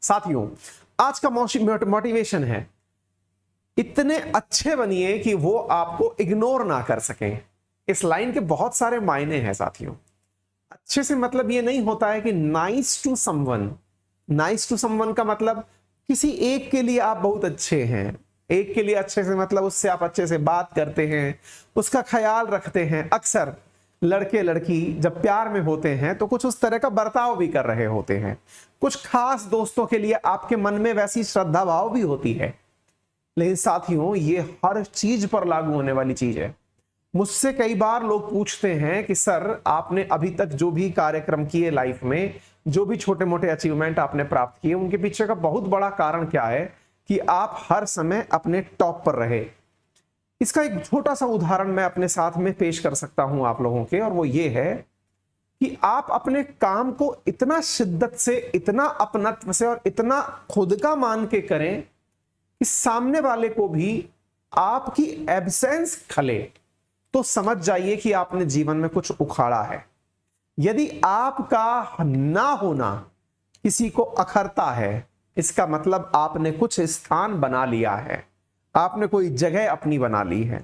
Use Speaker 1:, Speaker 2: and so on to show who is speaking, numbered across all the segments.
Speaker 1: साथियों, आज का मोटिवेशन है, इतने अच्छे बनिए कि वो आपको इग्नोर ना कर सकें। इस लाइन के बहुत सारे मायने हैं साथियों। अच्छे से मतलब ये नहीं होता है कि nice to someone. Nice to someone का मतलब किसी एक के लिए आप बहुत अच्छे हैं। एक के लिए अच्छे से मतलब उससे आप अच्छे से बात करते हैं, उसका ख्याल रखते हैं। अक्सर लड़के लड़की जब प्यार में होते हैं तो कुछ उस तरह का बर्ताव भी कर रहे होते हैं। कुछ खास दोस्तों के लिए आपके मन में वैसी श्रद्धा भाव भी होती है। लेकिन साथियों, ये हर चीज पर लागू होने वाली चीज है। मुझसे कई बार लोग पूछते हैं कि सर, आपने अभी तक जो भी कार्यक्रम किए लाइफ में, जो भी छोटे मोटे अचीवमेंट आपने प्राप्त किए, उनके पीछे का बहुत बड़ा कारण क्या है कि आप हर समय अपने टॉप पर रहे। इसका एक छोटा सा उदाहरण मैं अपने साथ में पेश कर सकता हूं आप लोगों के, और वो ये है कि आप अपने काम को इतना शिद्दत से, इतना अपनत्व से और इतना खुद का मान के करें कि सामने वाले को भी आपकी एब्सेंस खले तो समझ जाइए कि आपने जीवन में कुछ उखाड़ा है। यदि आपका ना होना किसी को अखरता है, इसका मतलब आपने कुछ स्थान बना लिया है, आपने कोई जगह अपनी बना ली है।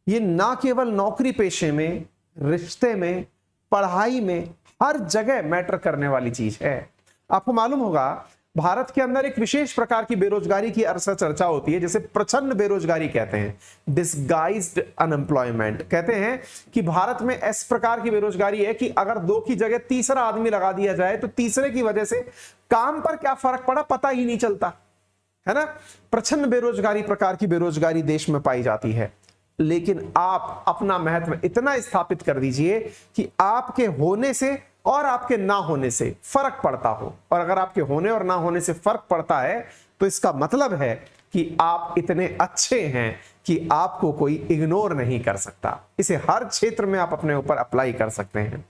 Speaker 1: ये ना केवल नौकरी पेशे में, रिश्ते में, पढ़ाई में, हर जगह मैटर करने वाली चीज है। आपको मालूम होगा, भारत के अंदर एक विशेष प्रकार की बेरोजगारी की अक्सर चर्चा होती है, जिसे प्रच्छन्न बेरोजगारी कहते हैं, डिसगाइज्ड अनएम्प्लॉयमेंट। कहते हैं कि भारत में इस प्रकार की बेरोजगारी है कि अगर दो की जगह तीसरा आदमी लगा दिया जाए तो तीसरे की वजह से काम पर क्या फर्क पड़ा पता ही नहीं चलता, है ना। प्रच्छन्न बेरोजगारी प्रकार की बेरोजगारी देश में पाई जाती है। लेकिन आप अपना महत्व इतना स्थापित कर दीजिए कि आपके होने से और आपके ना होने से फर्क पड़ता हो। और अगर आपके होने और ना होने से फर्क पड़ता है तो इसका मतलब है कि आप इतने अच्छे हैं कि आपको कोई इग्नोर नहीं कर सकता। इसे हर क्षेत्र में आप अपने ऊपर अप्लाई कर सकते हैं।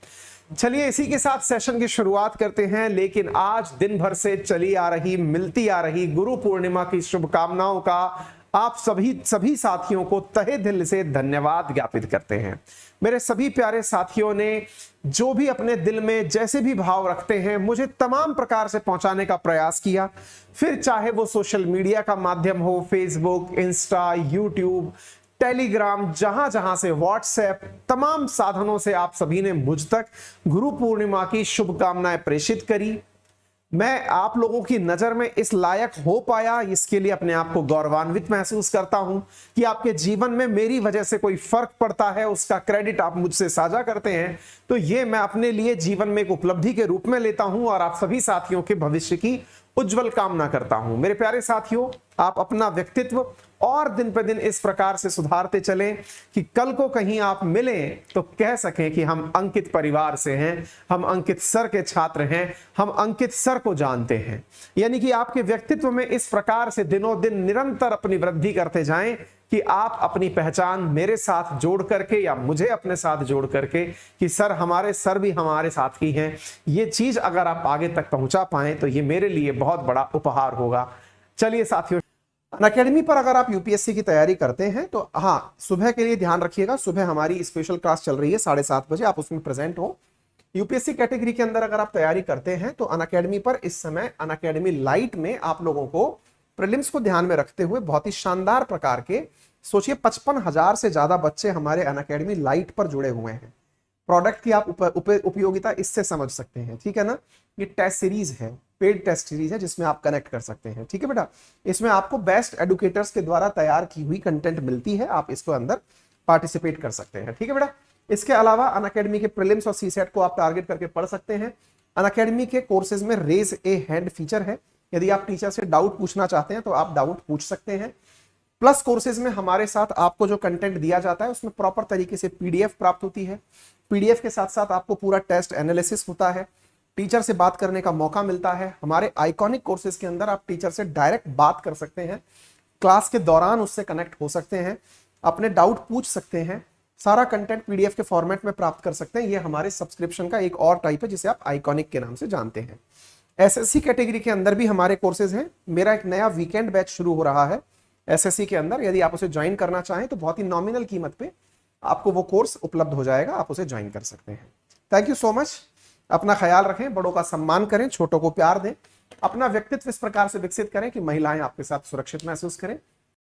Speaker 1: चलिए, इसी के साथ सेशन की शुरुआत करते हैं। लेकिन आज दिन भर से चली आ रही, मिलती आ रही गुरु पूर्णिमा की शुभकामनाओं का आप सभी साथियों को तहे दिल से धन्यवाद ज्ञापित करते हैं। मेरे सभी प्यारे साथियों ने जो भी अपने दिल में जैसे भी भाव रखते हैं, मुझे तमाम प्रकार से पहुंचाने का प्रयास किया। फिर चाहे वो सोशल मीडिया का माध्यम हो, फेसबुक, इंस्टा, यूट्यूब, टेलीग्राम, जहां जहां से, व्हाट्सएप, तमाम साधनों से आप सभी ने मुझ तक गुरु पूर्णिमा की शुभकामनाएं प्रेषित करी। मैं आप लोगों की नजर में इस लायक हो पाया, इसके लिए अपने आप को गौरवान्वित महसूस करता हूं कि आपके जीवन में मेरी वजह से कोई फर्क पड़ता है, उसका क्रेडिट आप मुझसे साझा करते हैं। तो ये मैं अपने लिए जीवन में एक उपलब्धि के रूप में लेता हूं और आप सभी साथियों के भविष्य की उज्जवल कामना करता हूं। मेरे प्यारे साथियों, आप अपना व्यक्तित्व और दिन पे दिन इस प्रकार से सुधारते चलें कि कल को कहीं आप मिलें तो कह सकें कि हम अंकित परिवार से हैं, हम अंकित सर के छात्र हैं, हम अंकित सर को जानते हैं। यानी कि आपके व्यक्तित्व में इस प्रकार से दिनों दिन निरंतर अपनी वृद्धि करते जाएं कि आप अपनी पहचान मेरे साथ जोड़ करके या मुझे अपने साथ जोड़ करके कि सर, हमारे सर भी हमारे साथ ही हैं, ये चीज अगर आप आगे तक पहुंचा पाएं तो ये मेरे लिए बहुत बड़ा उपहार होगा। चलिए साथियों, अनअकैडमी पर अगर आप यूपीएससी की तैयारी करते हैं तो हाँ, सुबह के लिए ध्यान रखिएगा। सुबह हमारी स्पेशल क्लास चल रही है 7:30 बजे, आप उसमें प्रेजेंट हो। यूपीएससी कैटेगरी के अंदर अगर आप तैयारी करते हैं तो अनअकैडमी पर इस समय अनअकैडमी लाइट में आप लोगों को प्रीलिम्स को ध्यान में रखते हुए बहुत ही शानदार प्रकार के, सोचिए 55,000 से ज्यादा बच्चे हमारे अनअकैडमी लाइट पर जुड़े हुए हैं। प्रोडक्ट की आप उपयोगिता इससे समझ सकते हैं, ठीक है ना। ये टेस्ट सीरीज है, पेड टेस्ट सीरीज है जिसमें आप कनेक्ट कर सकते हैं, ठीक है बेटा। इसमें आपको बेस्ट एडुकेटर्स के द्वारा तैयार की हुई कंटेंट मिलती है, आप इसको अंदर पार्टिसिपेट कर सकते हैं, ठीक है बेटा। इसके अलावा अनअकैडमी के प्रीलिम्स और सीसेट को आप टारगेट करके पढ़ सकते हैं। अनअकैडमी के कोर्सेज में रेज ए हैंड फीचर है। यदि आप टीचर से डाउट पूछना चाहते हैं तो आप डाउट पूछ सकते हैं। प्लस कोर्सेज में हमारे साथ आपको जो कंटेंट दिया जाता है उसमें प्रॉपर तरीके से पीडीएफ प्राप्त होती है। पीडीएफ के साथ साथ आपको पूरा टेस्ट एनालिसिस होता है, टीचर से बात करने का मौका मिलता है। हमारे आइकॉनिक कोर्सेज के अंदर आप टीचर से डायरेक्ट बात कर सकते हैं, क्लास के दौरान उससे कनेक्ट हो सकते हैं, अपने डाउट पूछ सकते हैं, सारा कंटेंट पीडीएफ के फॉर्मेट में प्राप्त कर सकते हैं। ये हमारे सब्सक्रिप्शन का एक और टाइप है जिसे आप आइकॉनिक के नाम से जानते हैं। एसएससी कैटेगरी के अंदर भी हमारे कोर्सेज हैं। मेरा एक नया वीकेंड बैच शुरू हो रहा है एसएससी के अंदर। यदि आप उसे ज्वाइन करना चाहें तो बहुत ही नॉमिनल कीमत पे आपको वो कोर्स उपलब्ध हो जाएगा, आप उसे ज्वाइन कर सकते हैं। Thank you so much. अपना ख्याल रखें, बड़ों का सम्मान करें, छोटों को प्यार दें अपना व्यक्तित्व इस प्रकार से विकसित करें कि महिलाएं आपके साथ सुरक्षित महसूस करें,